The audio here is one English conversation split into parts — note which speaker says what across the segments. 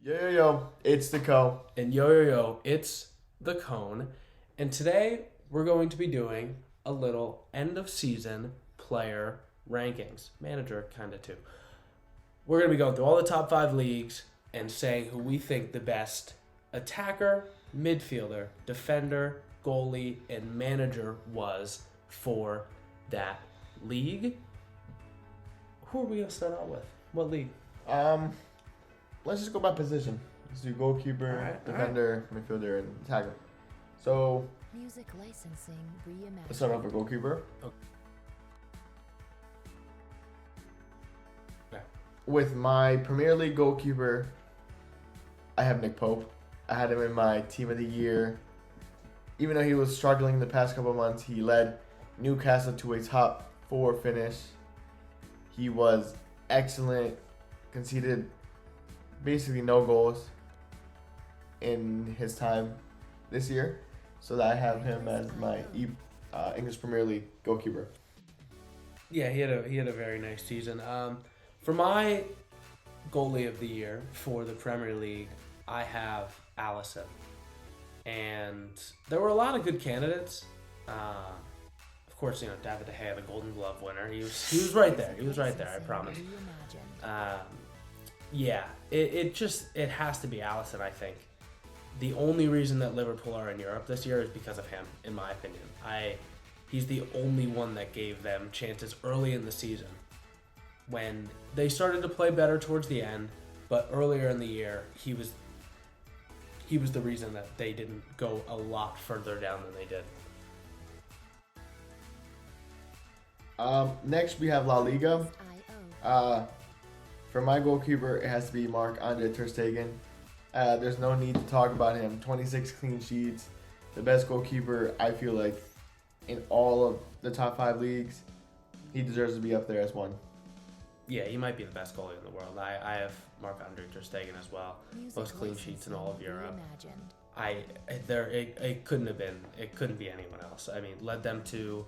Speaker 1: Yo, it's the Co.
Speaker 2: And yo, it's the Cone. And today we're going to be doing a little end of season player rankings. Manager kind of too. We're going to be going through all the top 5 leagues and saying who we think the best attacker, midfielder, defender, goalie, and manager was for that league. Who are we going to start out with? What league?
Speaker 1: Let's just go by position. Let's do goalkeeper, defender, midfielder, and attacker. So
Speaker 3: Music licensing reimagined.
Speaker 1: let's start off with goalkeeper.
Speaker 2: Okay.
Speaker 1: With my Premier League goalkeeper, I have Nick Pope. I had him in my team of the year. Even though he was struggling the past couple of months, he led Newcastle to a top 4 finish. He was excellent, conceded basically no goals in his time this year, so that I have him as my English Premier League goalkeeper.
Speaker 2: Yeah, he had a very nice season. For my goalie of the year for the Premier League, I have Alisson, and there were a lot of good candidates. Of course, David De Gea, the Golden Glove winner. He was right there. He was right there. I promise. Yeah, it has to be Alisson, I think. The only reason that Liverpool are in Europe this year is because of him, in my opinion. He's the only one that gave them chances early in the season when they started to play better towards the end, but earlier in the year, he was the reason that they didn't go a lot further down than they did.
Speaker 1: Next, we have La Liga. For my goalkeeper, it has to be Marc-Andre Ter Stegen. There's no need to talk about him. 26 clean sheets, the best goalkeeper, I feel like, in all of the top 5 leagues. He deserves to be up there as one.
Speaker 2: Yeah, he might be the best goalie in the world. I have Marc-Andre Ter Stegen as well. Most clean sheets in all of Europe. It couldn't be anyone else. I mean, led them to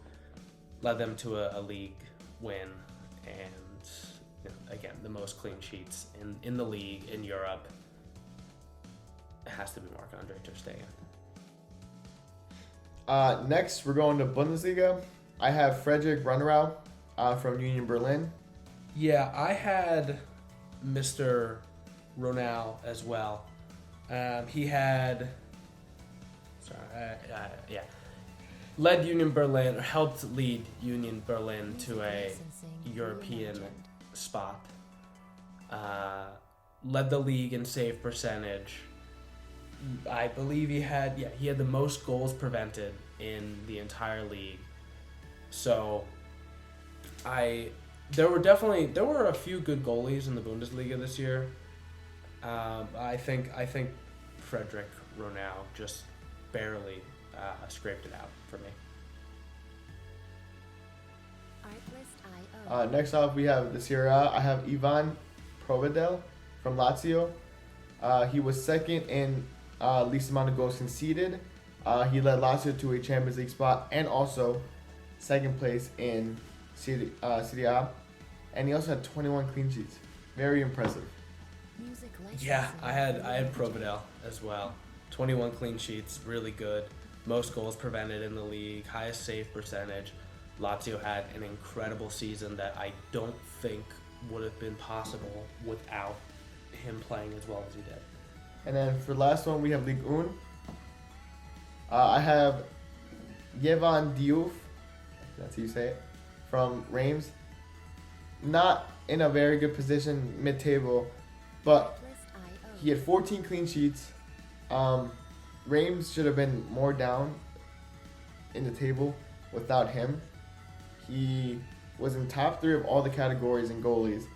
Speaker 2: a league win, and again, the most clean sheets in the league in Europe. It has to be Marc-Andre Ter Stegen.
Speaker 1: Next, we're going to Bundesliga. I have Frederick Runnerau from Union Berlin.
Speaker 2: Yeah, I had Mr. Ronau as well. He had, led Union Berlin, or helped lead Union Berlin to a European spot. Led the league in save percentage. I believe he had the most goals prevented in the entire league. So there were a few good goalies in the Bundesliga this year. I think Frederick Ronau just barely scraped it out for me.
Speaker 1: Next off, we have the Serie A. I have Ivan Provedel from Lazio. He was second in least amount of goals conceded. He led Lazio to a Champions League spot and also second place in Serie A. And he also had 21 clean sheets. Very impressive.
Speaker 2: Yeah, I had Provedel as well. 21 clean sheets, really good. Most goals prevented in the league, highest save percentage. Lazio had an incredible season that I don't think would have been possible without him playing as well as he did.
Speaker 1: And then for the last one, we have Ligue 1. I have Yehezkel, Diouf, that's how you say it, from Reims. Not in a very good position mid-table, but he had 14 clean sheets. Reims should have been more down in the table without him. He was in top 3 of all the categories in goalies,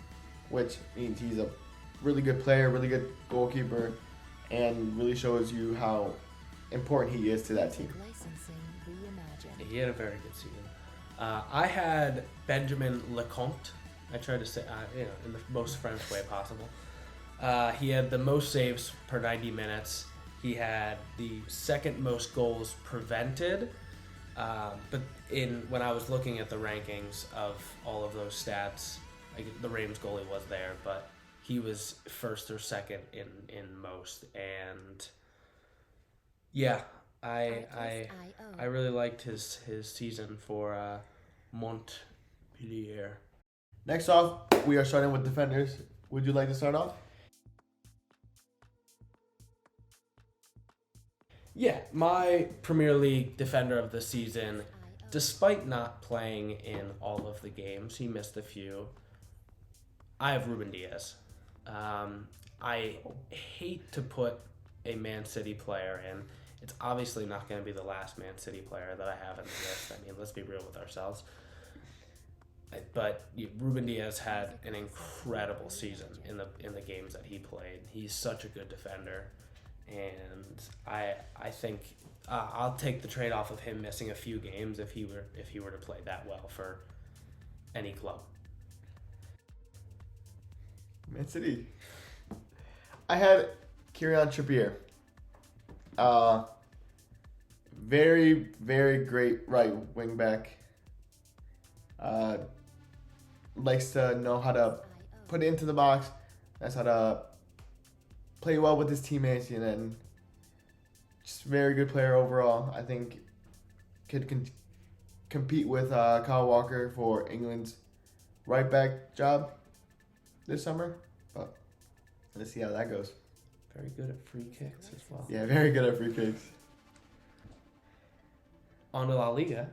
Speaker 1: which means he's a really good player, really good goalkeeper, and really shows you how important he is to that team.
Speaker 2: He had a very good season. I had Benjamin Lecomte. I tried to say, in the most French way possible. He had the most saves per 90 minutes. He had the second most goals prevented. But when I was looking at the rankings of all of those stats, the Reims goalie was there, but he was first or second in most. And yeah, I really liked his season for Montpellier.
Speaker 1: Next off, we are starting with defenders. Would you like to start off?
Speaker 2: Yeah, my Premier League defender of the season, despite not playing in all of the games, he missed a few. I have Ruben Diaz. I hate to put a Man City player in. It's obviously not going to be the last Man City player that I have in the list. I mean, let's be real with ourselves. But Ruben Diaz had an incredible season in the games that he played. He's such a good defender, and I think I'll take the trade off of him missing a few games if he were to play that well for any club.
Speaker 1: Man City. I had Kieran Trippier. Very, very great right wing back. Likes to know how to put it into the box. Knows how to play well with his teammates, and then just very good player overall. I think could compete with Kyle Walker for England's right back job this summer. But let's see how that goes.
Speaker 2: Very good at free kicks as well.
Speaker 1: Yeah, very good at free kicks.
Speaker 2: On to La Liga.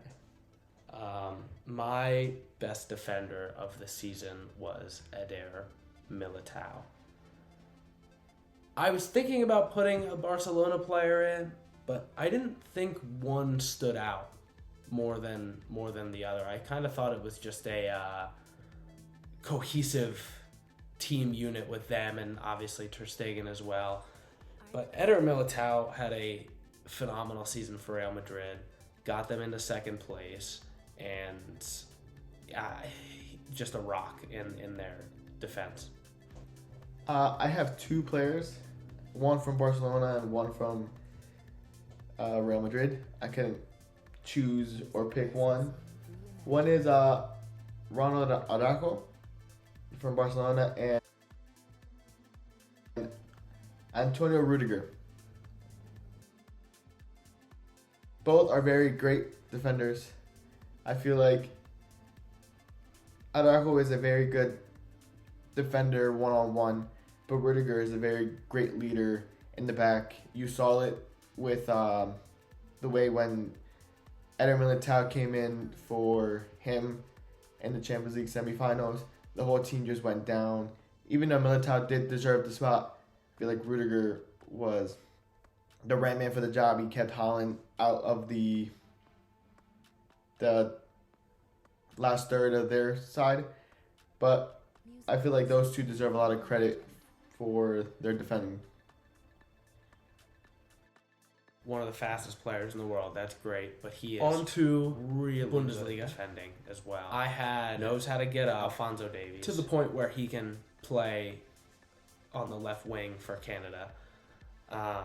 Speaker 2: My best defender of the season was Eder Militao. I was thinking about putting a Barcelona player in, but I didn't think one stood out more than the other. I kind of thought it was just a cohesive team unit with them, and obviously Ter Stegen as well. But Eder Militao had a phenomenal season for Real Madrid, got them into second place, and just a rock in their defense.
Speaker 1: I have two players, one from Barcelona and one from Real Madrid. I couldn't choose or pick one. One is Ronald Araujo from Barcelona and Antonio Rudiger. Both are very great defenders. I feel like Araujo is a very good defender one-on-one, but Rudiger is a very great leader in the back. You saw it with the way when Eder Militao came in for him in the Champions League semifinals, the whole team just went down. Even though Militao did deserve the spot, I feel like Rudiger was the right man for the job. He kept Haaland out of the last third of their side. But I feel like those two deserve a lot of credit for their defending.
Speaker 2: One of the fastest players in the world, that's great, but he is
Speaker 4: On to
Speaker 2: really
Speaker 4: Bundesliga.
Speaker 2: good defending as well. Knows how to get up, Alphonso Davies, to the point where he can play on the left wing for Canada. A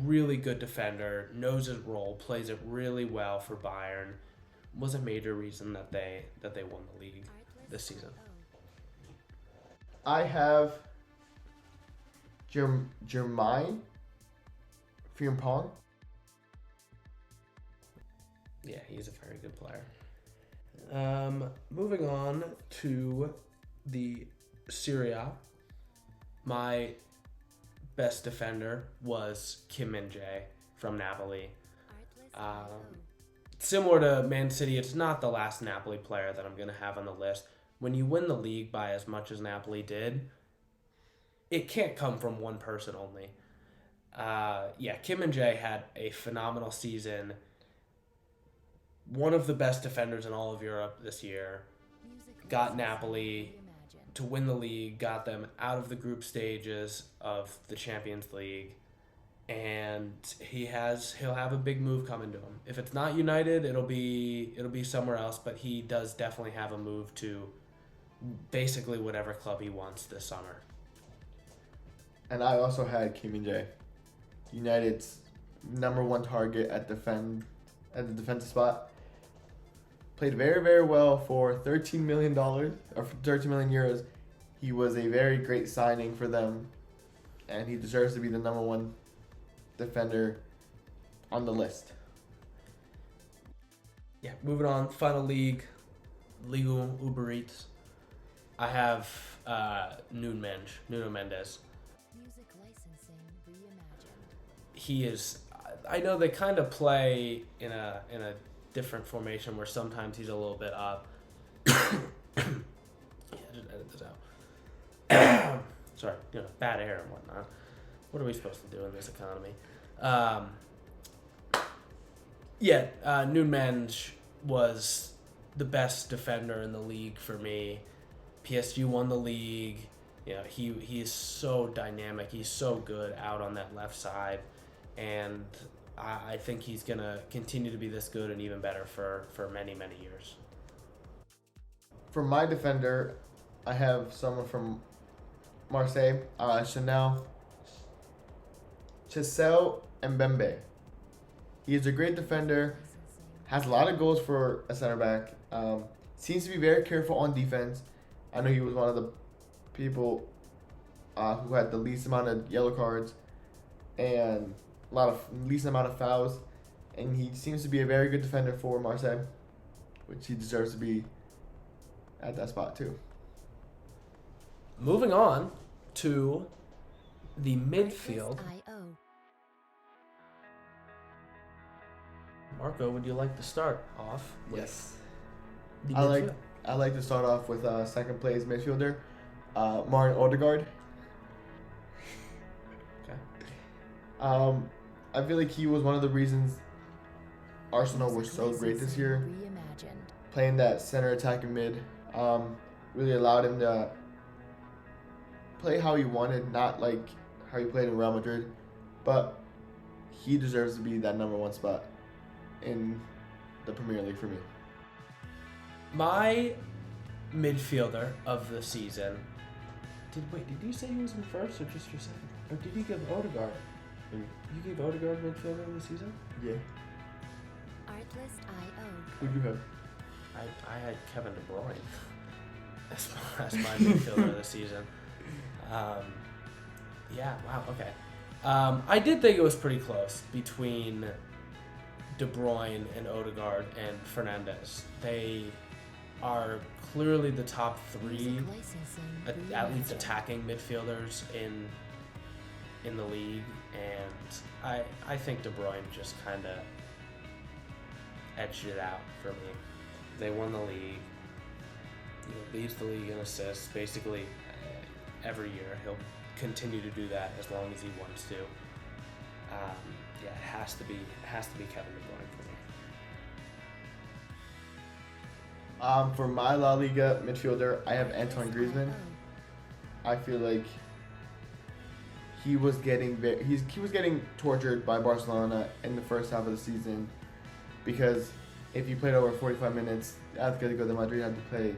Speaker 2: really good defender, knows his role, plays it really well for Bayern. Was a major reason that they won the league this season.
Speaker 1: I have Jermaine Frimpong.
Speaker 2: Yeah, he's a very good player. Moving on to the Serie A. My best defender was Kim Min-jae from Napoli. Similar to Man City, it's not the last Napoli player that I'm going to have on the list. When you win the league by as much as Napoli did, it can't come from one person only. Kim Min-jae had a phenomenal season. One of the best defenders in all of Europe this year. Got Napoli to win the league, got them out of the group stages of the Champions League, and he'll have a big move coming to him. If it's not United, it'll be somewhere else, but he does definitely have a move to basically whatever club he wants this summer.
Speaker 1: And I also had Kim Min-jae, United's number one target at the defensive spot. Played very, very well for $13 million or 13 million euros He was a very great signing for them, and he deserves to be the number one defender on the list.
Speaker 2: Yeah, moving on. Final league, Liga Uber Eats. I have Nuno Mendes.
Speaker 3: Music licensing reimagined.
Speaker 2: He is. I know they kind of play in a different formation where sometimes he's a little bit up. Yeah, just edit this out. Sorry, bad air and whatnot. What are we supposed to do in this economy? Nuno Mendes was the best defender in the league for me. PSG won the league. He is so dynamic. He's so good out on that left side, and I think he's gonna continue to be this good and even better for many, many years.
Speaker 1: For my defender, I have someone from Marseille, Chisel Mbembe. He is a great defender, has a lot of goals for a center back. Seems to be very careful on defense. I know he was one of the people who had the least amount of yellow cards and least amount of fouls, and he seems to be a very good defender for Marseille, which he deserves to be at that spot too.
Speaker 2: Moving on to the midfield.
Speaker 3: IO.
Speaker 2: Marco, would you like to start off with
Speaker 1: Yes.
Speaker 2: the
Speaker 1: I
Speaker 2: midfield?
Speaker 1: like to start off with second place midfielder, Martin Odegaard.
Speaker 2: Okay.
Speaker 1: I feel like he was one of the reasons Arsenal were so great this year.
Speaker 3: Reimagined.
Speaker 1: Playing that center attacking mid really allowed him to play how he wanted, not like how he played in Real Madrid, but he deserves to be that number one spot in the Premier League for me.
Speaker 2: My midfielder of the season. Did you say he was in first or just your second? Or did you give Odegaard? You gave Odegaard midfielder of the season?
Speaker 1: Yeah.
Speaker 3: Artlist IO.
Speaker 1: Who'd you have?
Speaker 2: I had Kevin De Bruyne as my midfielder of the season. Wow, okay. I did think it was pretty close between De Bruyne and Odegaard and Fernandes. They are clearly the top three,
Speaker 3: Music licensing
Speaker 2: at least
Speaker 3: reimagined.
Speaker 2: attacking midfielders in the league, and I think De Bruyne just kind of edged it out for me. They won the league. Leads the league in assists basically every year. He'll continue to do that as long as he wants to. It has to be Kevin De Bruyne for me.
Speaker 1: For my La Liga midfielder, I have Antoine Griezmann. I feel like he was getting tortured by Barcelona in the first half of the season, because if he played over 45 minutes, Atletico de Madrid had to play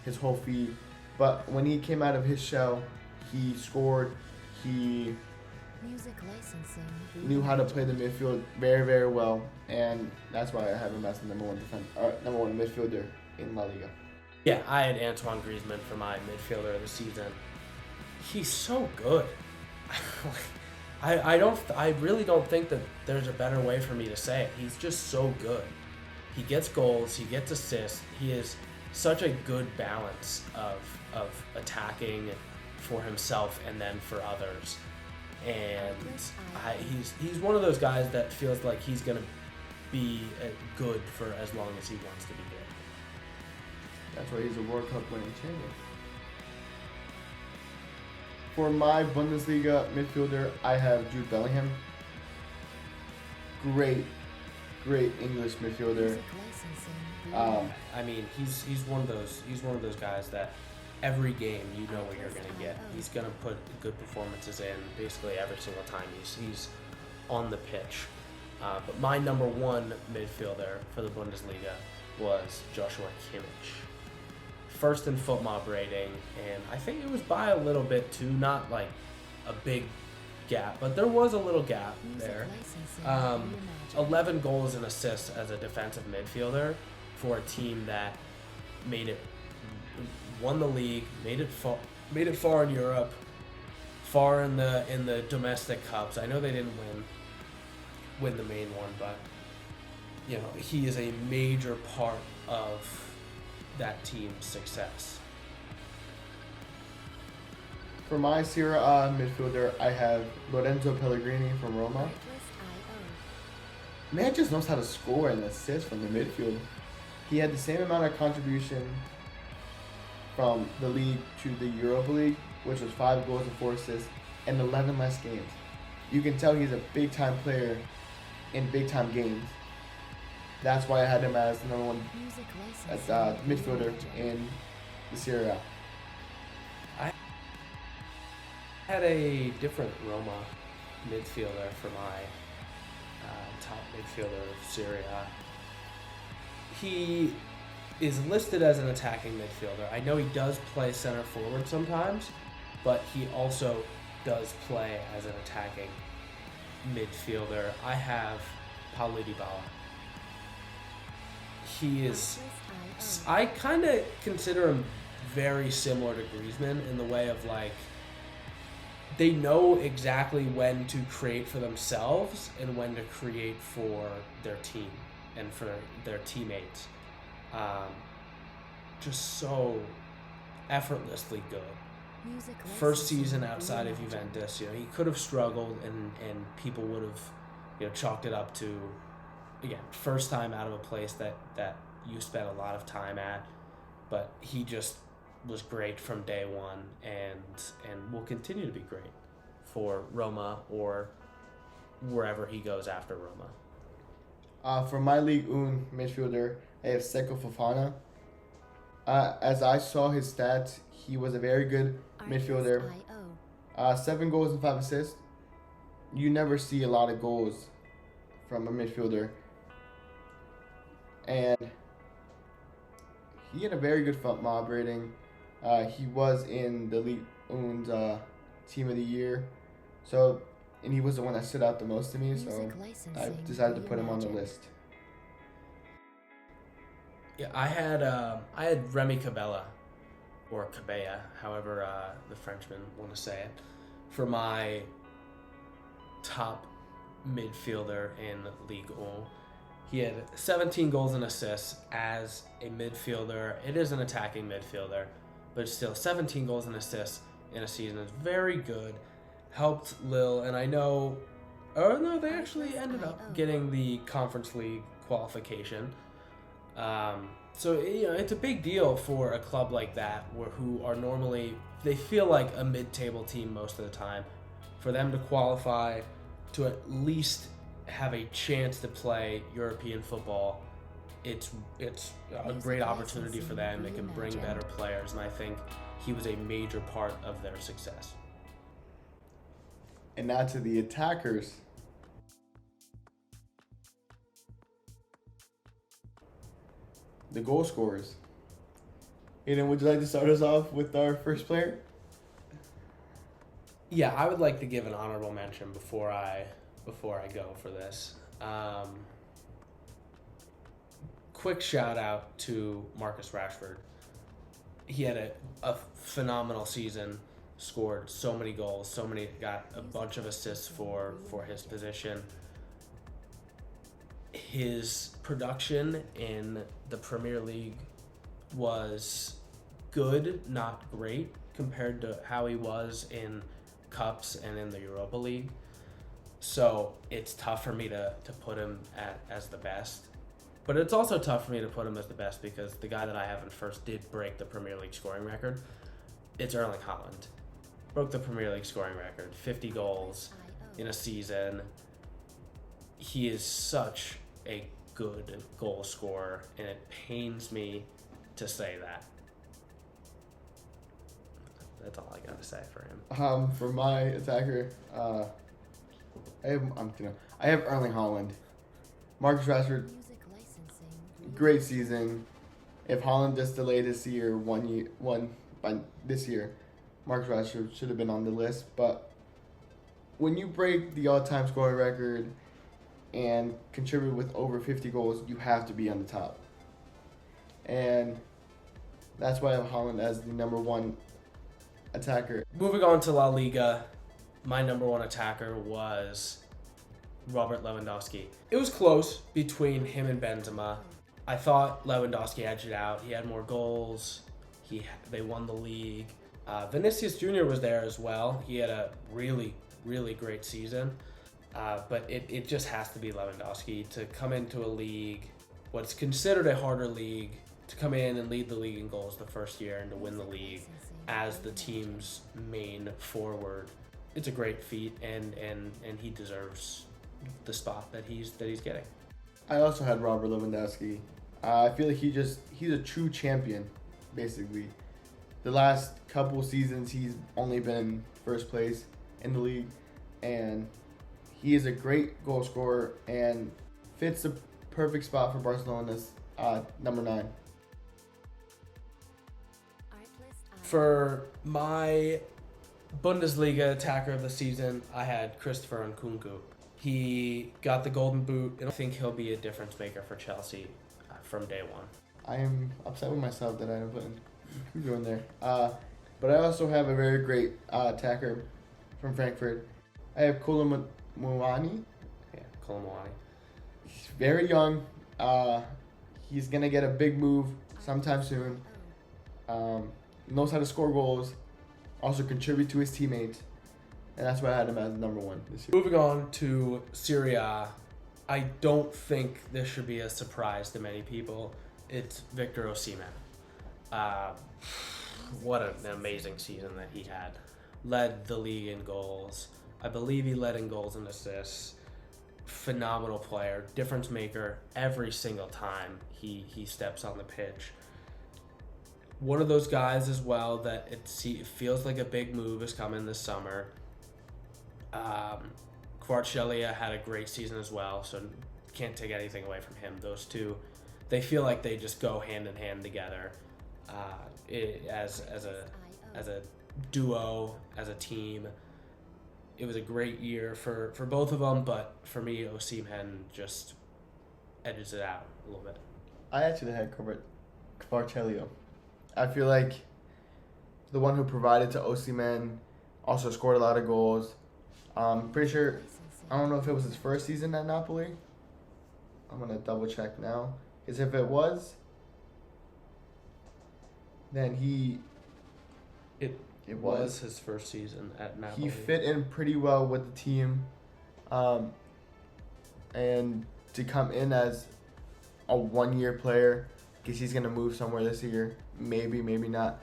Speaker 1: his whole fee. But when he came out of his shell, he scored. He
Speaker 3: Music licensing
Speaker 1: knew how to play the midfield very, very well, and that's why I have him as the number one midfielder in La Liga.
Speaker 2: Yeah, I had Antoine Griezmann for my midfielder of the season. He's so good. I really don't think that there's a better way for me to say it. He's just so good. He gets goals, he gets assists. He is such a good balance of attacking for himself and then for others. And he's one of those guys that feels like he's gonna be good for as long as he wants to be good.
Speaker 1: That's why he's a World Cup winning champion. For my Bundesliga midfielder, I have Jude Bellingham. Great English midfielder.
Speaker 3: Music licensing
Speaker 2: I mean, he's one of those guys that every game you know what you're gonna get. He's gonna put good performances in basically every single time he's on the pitch. But my number one midfielder for the Bundesliga was Joshua Kimmich. First in foot mob rating, and I think it was by a little bit too, not like a big gap, but there was a little gap there. 11 goals and assists as a defensive midfielder for a team that won the league, made it made it far in Europe, far in the domestic cups. I know they didn't win the main one, but you know, he is a major part of that team's success.
Speaker 1: For my Serie A midfielder, I have Lorenzo Pellegrini from Roma.
Speaker 3: Artlist.io.
Speaker 1: Man just knows how to score and assist from the midfield. He had the same amount of contribution from the league to the Europa League, which was 5 goals and 4 assists, and 11 less games. You can tell he's a big-time player in big-time games. That's why I had him as the number one
Speaker 3: Music
Speaker 1: as
Speaker 3: licensing.
Speaker 1: midfielder in the Serie A.
Speaker 2: I had a different Roma midfielder for my top midfielder of Serie A. He is listed as an attacking midfielder. I know he does play center forward sometimes, but he also does play as an attacking midfielder. I have Paulo Dybala. He is...
Speaker 3: Artlist.io.
Speaker 2: I kind of consider him very similar to Griezmann in the way of like they know exactly when to create for themselves and when to create for their team and for their teammates. Just so effortlessly good.
Speaker 3: Music
Speaker 2: First
Speaker 3: licensing
Speaker 2: season outside of
Speaker 3: reimagined.
Speaker 2: Juventus, you know, he could have struggled and people would have, you know, chalked it up to, again, first time out of a place that you spent a lot of time at, but he just was great from day one and will continue to be great for Roma or wherever he goes after Roma.
Speaker 1: For my League Un midfielder, I have Seko Fofana. As I saw his stats, he was a very good midfielder.
Speaker 3: Artlist.io.
Speaker 1: 7 goals and 5 assists. You never see a lot of goals from a midfielder. And he had a very good front mob rating. He was in the League Un's Team of the Year. So, and he was the one that stood out the most to me. So
Speaker 3: Music
Speaker 1: I
Speaker 3: licensing
Speaker 1: decided to put him on the
Speaker 3: reimagined.
Speaker 1: list.
Speaker 2: Yeah, I had Remy Cabella, or Cabella, however the Frenchmen want to say it, for my top midfielder in Ligue 1. He had 17 goals and assists as a midfielder. It is an attacking midfielder, but still 17 goals and assists in a season is very good. Helped Lille, and I know, oh no, they actually ended up getting the Conference League qualification. So you know, it's a big deal for a club like that, who are normally, they feel like a mid-table team most of the time. For them to qualify, to at least have a chance to play European football, it's a great opportunity for them. They can bring better players, and I think he was a major part of their success.
Speaker 1: And now to the attackers. The goal scorers. Aidan, would you like to start us off with our first player?
Speaker 2: Yeah, I would like to give an honorable mention before I go for this. Quick shout out to Marcus Rashford. He had a phenomenal season, scored so many goals, got a bunch of assists for his position. His production in the Premier League was good, not great, compared to how he was in Cups and in the Europa League. So it's tough for me to put him as the best. But it's also tough for me to put him as the best because the guy that I have in first did break the Premier League scoring record. It's Erling Haaland. Broke the Premier League scoring record, 50 goals in a season. He is such a good goal scorer, and it pains me to say that. That's all I got to say for him.
Speaker 1: For my attacker, I have Erling Haaland. Marcus Rashford,
Speaker 3: Music licensing
Speaker 1: great season. If Haaland just delayed his year one by this year, Marcus Rashford should have been on the list. But when you break the all-time scoring record and contribute with over 50 goals, you have to be on the top. And that's why I have Haaland as the number one attacker.
Speaker 2: Moving on to La Liga, my number one attacker was Robert Lewandowski. It was close between him and Benzema. I thought Lewandowski edged it out. He had more goals. They won the league. Vinicius Jr. was there as well. He had a really, really great season. But it just has to be Lewandowski to come into a league, what's considered a harder league, to come in and lead the league in goals the first year and to win the league as the team's main forward. It's a great feat, and he deserves the spot that he's getting.
Speaker 1: I also had Robert Lewandowski. I feel like he's a true champion, basically. The last couple seasons, he's only been in first place in the league, and he is a great goal scorer and fits the perfect spot for Barcelona's number 9.
Speaker 2: For my Bundesliga attacker of the season, I had Christopher Nkunku. He got the golden boot, and I think he'll be a difference maker for Chelsea from day one.
Speaker 1: I am upset with myself that I didn't put Nkunku in there. But I also have a very great attacker from Frankfurt. I have Koulibaly.
Speaker 2: Yeah, Koulibaly.
Speaker 1: He's very young. He's going to get a big move sometime soon. Knows how to score goals. Also contribute to his teammates. And that's why I had him as number 1 this year.
Speaker 2: Moving on to Serie A, I don't think this should be a surprise to many people. It's Victor Osimhen. What an amazing season that he had. Led the league in goals. I believe he led in goals and assists. Phenomenal player, difference maker every single time he steps on the pitch. One of those guys as well that it feels like a big move is coming this summer. Kvaratskhelia had a great season as well, so can't take anything away from him. Those two, they feel like they just go hand in hand together as a duo, as a team. It was a great year for both of them, but for me, Osimhen just edges it out a little bit.
Speaker 1: I actually had Kvaratskhelia. I feel like the one who provided to Osimhen, also scored a lot of goals. Pretty sure, I don't know if it was his first season at Napoli. I'm going to double check now. Because if it was, then
Speaker 2: It was his first season at Napoli.
Speaker 1: He fit in pretty well with the team. And to come in as a 1-year player, because he's going to move somewhere this year, maybe not.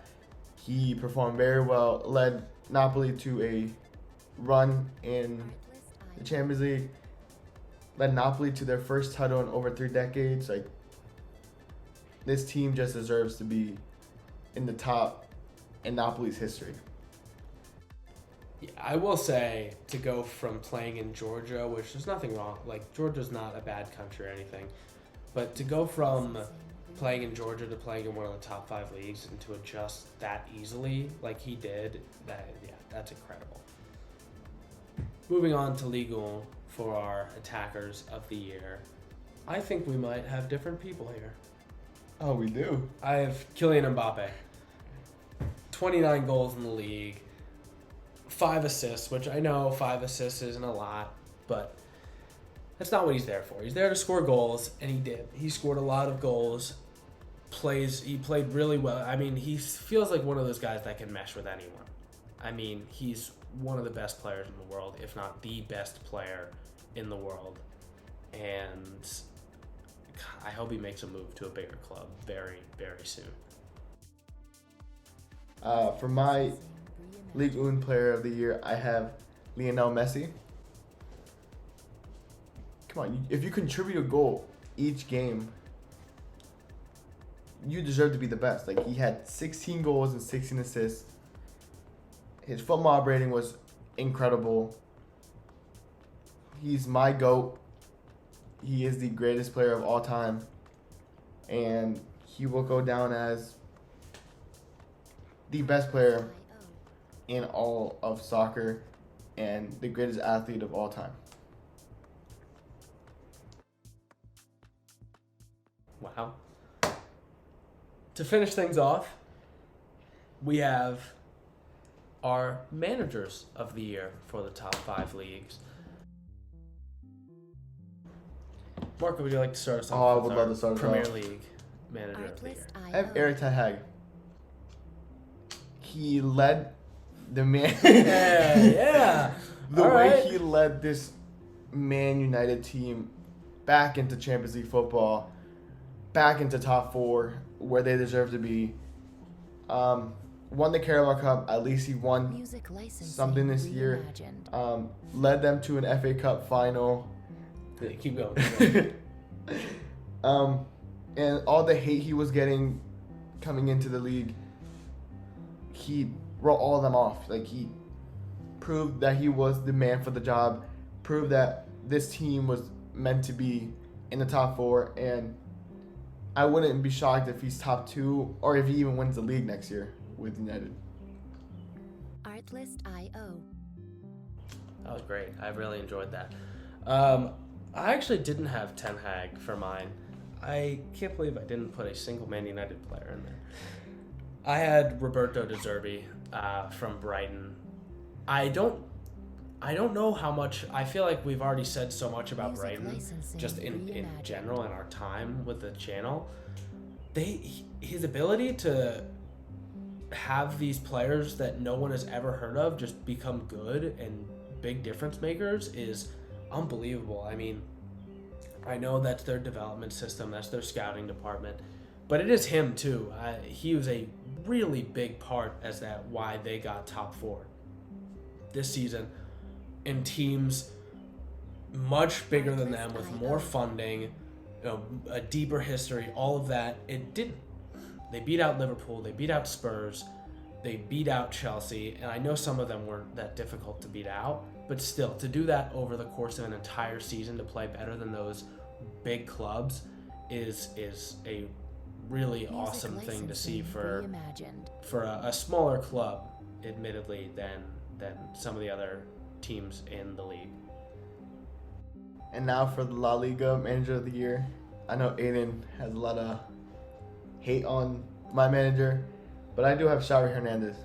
Speaker 1: He performed very well, led Napoli to a run in the Champions League, led Napoli to their first title in over 3 decades. Like, this team just deserves to be in the top in Napoli's history.
Speaker 2: Yeah, I will say, to go from playing in Georgia, which there's nothing wrong, like Georgia's not a bad country or anything, but to go from playing in Georgia to playing in one of the top 5 leagues and to adjust that easily like he did, that's incredible. Moving on to Ligue 1 for our attackers of the year. I think we might have different people here.
Speaker 1: Oh, we do?
Speaker 2: I have Kylian Mbappe. 29 goals in the league. 5 assists, which I know 5 assists isn't a lot, but that's not what he's there for. He's there to score goals, and he did. He scored a lot of goals. He played really well. I mean, he feels like one of those guys that can mesh with anyone. I mean, he's one of the best players in the world, if not the best player in the world. And I hope he makes a move to a bigger club very, very soon.
Speaker 1: For my Ligue 1 player of the year, I have Lionel Messi. Come on, if you contribute a goal each game, you deserve to be the best. Like, he had 16 goals and 16 assists. His foot mob rating was incredible. He's my GOAT. He is the greatest player of all time. And he will go down as the best player in all of soccer and the greatest athlete of all time.
Speaker 2: Wow. To finish things off, we have our managers of the year for the top 5 leagues. Marco, would you like to start us off?
Speaker 1: I
Speaker 2: with
Speaker 1: would
Speaker 2: our
Speaker 1: love to start us
Speaker 2: Premier
Speaker 1: off.
Speaker 2: League manager of the year?
Speaker 1: I have Eric Ten Hag. He led the man.
Speaker 2: Yeah.
Speaker 1: The
Speaker 2: All
Speaker 1: way
Speaker 2: right.
Speaker 1: he led this Man United team back into Champions League football, back into top 4 where they deserve to be. Won the Carabao Cup. At least he won something this year. Led them to an FA Cup final.
Speaker 2: Yeah, keep going.
Speaker 1: And all the hate he was getting coming into the league, he wrote all of them off. Like, he proved that he was the man for the job, proved that this team was meant to be in the top 4, and I wouldn't be shocked if he's top 2 or if he even wins the league next year with United.
Speaker 3: Artlist.io.
Speaker 2: That was great. I really enjoyed that. I actually didn't have Ten Hag for mine. I can't believe I didn't put a single Man United player in there. I had Roberto De Zerbi from Brighton. I don't know how much. I feel like we've already said so much about Brighton, just in general in our time with the channel. His ability to have these players that no one has ever heard of just become good and big difference makers is unbelievable. I mean, I know that's their development system, that's their scouting department, but it is him too. He was a really big part as that why they got top 4 this season in teams much bigger than them with more funding, a deeper history, all of that. It didn't. They beat out Liverpool, they beat out Spurs, they beat out Chelsea, and I know some of them weren't that difficult to beat out, but still, to do that over the course of an entire season, to play better than those big clubs is a really awesome thing to see for a smaller club, admittedly, than some of the other teams in the league.
Speaker 1: And now for the La Liga Manager of the Year. I know Aidan has a lot of hate on my manager, but I do have Xavi Hernandez.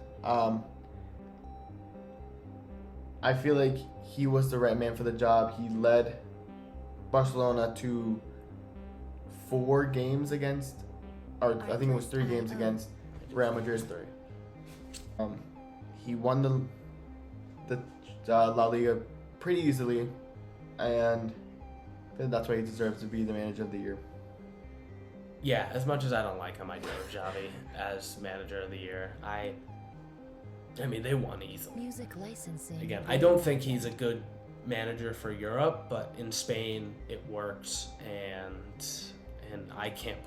Speaker 1: I feel like he was the right man for the job. He led Barcelona to 4 games against, or I think it was 3 games against Real Madrid. He won the La Liga pretty easily, and that's why he deserves to be the Manager of the Year.
Speaker 2: Yeah, as much as I don't like him, I do have Xavi as Manager of the Year. I mean, they won easily.
Speaker 3: Music licensing.
Speaker 2: Again, I don't think he's a good manager for Europe, but in Spain it works, and I can't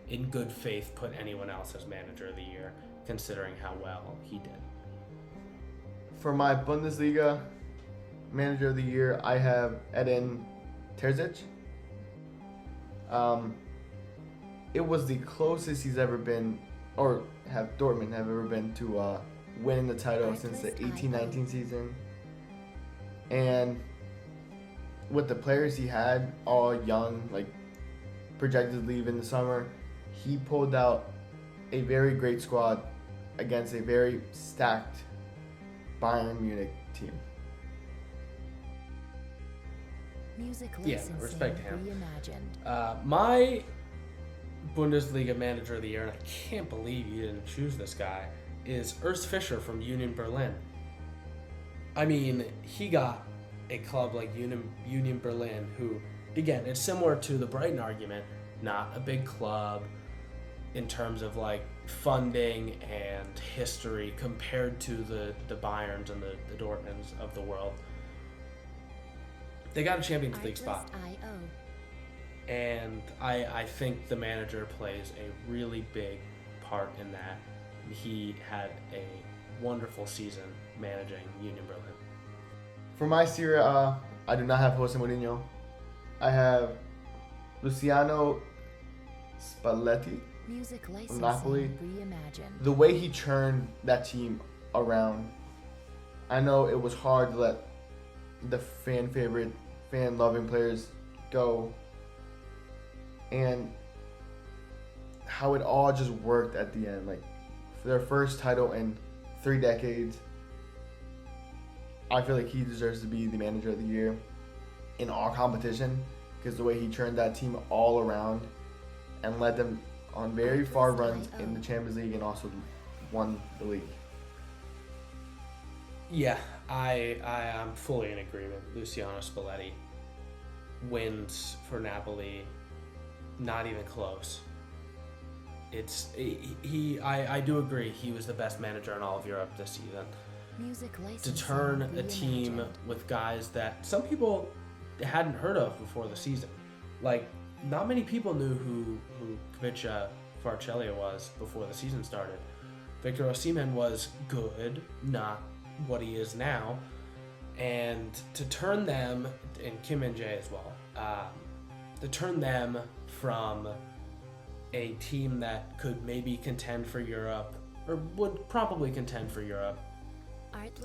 Speaker 2: in good faith put anyone else as Manager of the Year, considering how well he did.
Speaker 1: For my Bundesliga Manager of the Year, I have Edin Terzic. It was the closest he's ever been, or have Dortmund have ever been to winning the title since the 18-19 season. And with the players he had, all young, like projected to leave in the summer, he pulled out a very great squad against a very stacked Bayern Munich team.
Speaker 3: Music
Speaker 2: Yeah,
Speaker 3: licensing
Speaker 2: respect him.
Speaker 3: reimagined.
Speaker 2: My Bundesliga Manager of the Year, and I can't believe you didn't choose this guy, is Urs Fischer from Union Berlin. I mean, he got a club like Union Berlin, who, again, it's similar to the Brighton argument, not a big club in terms of like funding and history compared to the Bayerns and the Dortmunds of the world. They got a Champions League spot.
Speaker 3: Artlist.io.
Speaker 2: And I think the manager plays a really big part in that. He had a wonderful season managing Union Berlin.
Speaker 1: For my Serie A, I do not have Jose Mourinho. I have Luciano Spalletti.
Speaker 3: Music licensing
Speaker 1: Napoli.
Speaker 3: reimagined.
Speaker 1: The way he turned that team around, I know it was hard to let the fan favorite, fan loving players go, and how it all just worked at the end. Like, for their first title in 3 decades. I feel like he deserves to be the manager of the year in all competition because the way he turned that team all around and led them on very far runs in the Champions League and also won the league.
Speaker 2: Yeah, I am fully in agreement. Luciano Spalletti wins for Napoli, not even close. I do agree he was the best manager in all of Europe this season. To turn a team with guys that some people hadn't heard of before the season. Like, not many people knew who Kvicha Kvaratskhelia was before the season started. Victor Osimhen was good, not what he is now. And to turn them, and Kim Min-jae as well, to turn them from a team that could maybe contend for Europe, or would probably contend for Europe,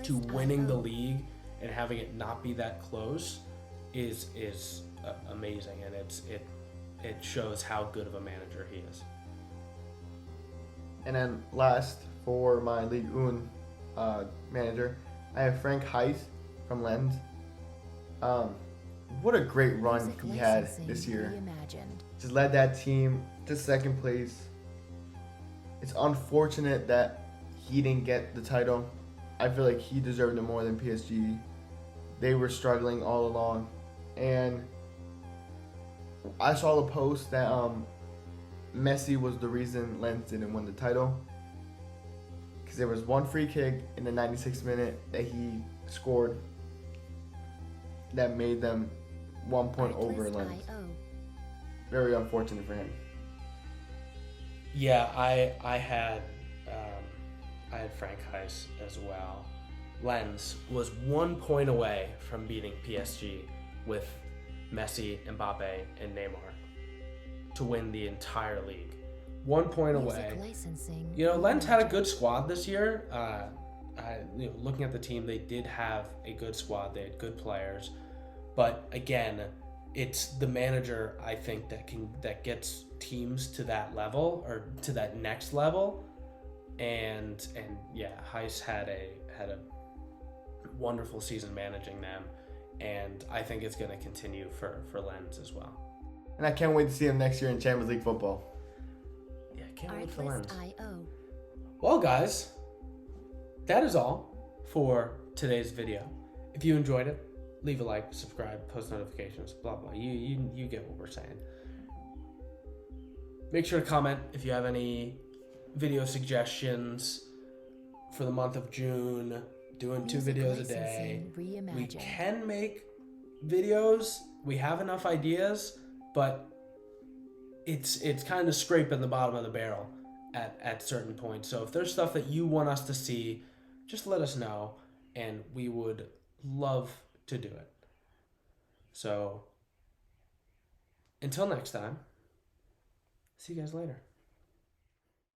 Speaker 2: to winning the league and having it not be that close is amazing, and it shows how good of a manager he is.
Speaker 1: And then last for my Ligue 1 manager, I have Frank Heis from Lens. What a great run he had this year. Just led that team to second place. It's unfortunate that he didn't get the title. I feel like he deserved it more than PSG. They were struggling all along. And I saw the post that Messi was the reason Lens didn't win the title. Because there was one free kick in the 96th minute that he scored that made them 1 point over Lens. Very unfortunate for him.
Speaker 2: Yeah, I had Frank Heis as well. Lens was 1 point away from beating PSG with Messi, Mbappe, and Neymar to win the entire league. 1 point away. You know, Lens had a good squad this year. Looking at the team, they did have a good squad. They had good players, but again, it's the manager, I think, that gets teams to that level or to that next level. And yeah, Heis had a wonderful season managing them, and I think it's going to continue for Lens as well.
Speaker 1: And I can't wait to see him next year in Champions League football.
Speaker 2: Yeah, can't wait for Lens. Well, guys, that is all for today's video. If you enjoyed it, leave a like, subscribe, post notifications, blah blah. You get what we're saying. Make sure to comment if you have any video suggestions for the month of June. Doing 2 videos a day. We can make videos. We have enough ideas, but it's kind of scraping the bottom of the barrel at certain points. So if there's stuff that you want us to see, just let us know, and we would love to do it. So until next time, see you guys later.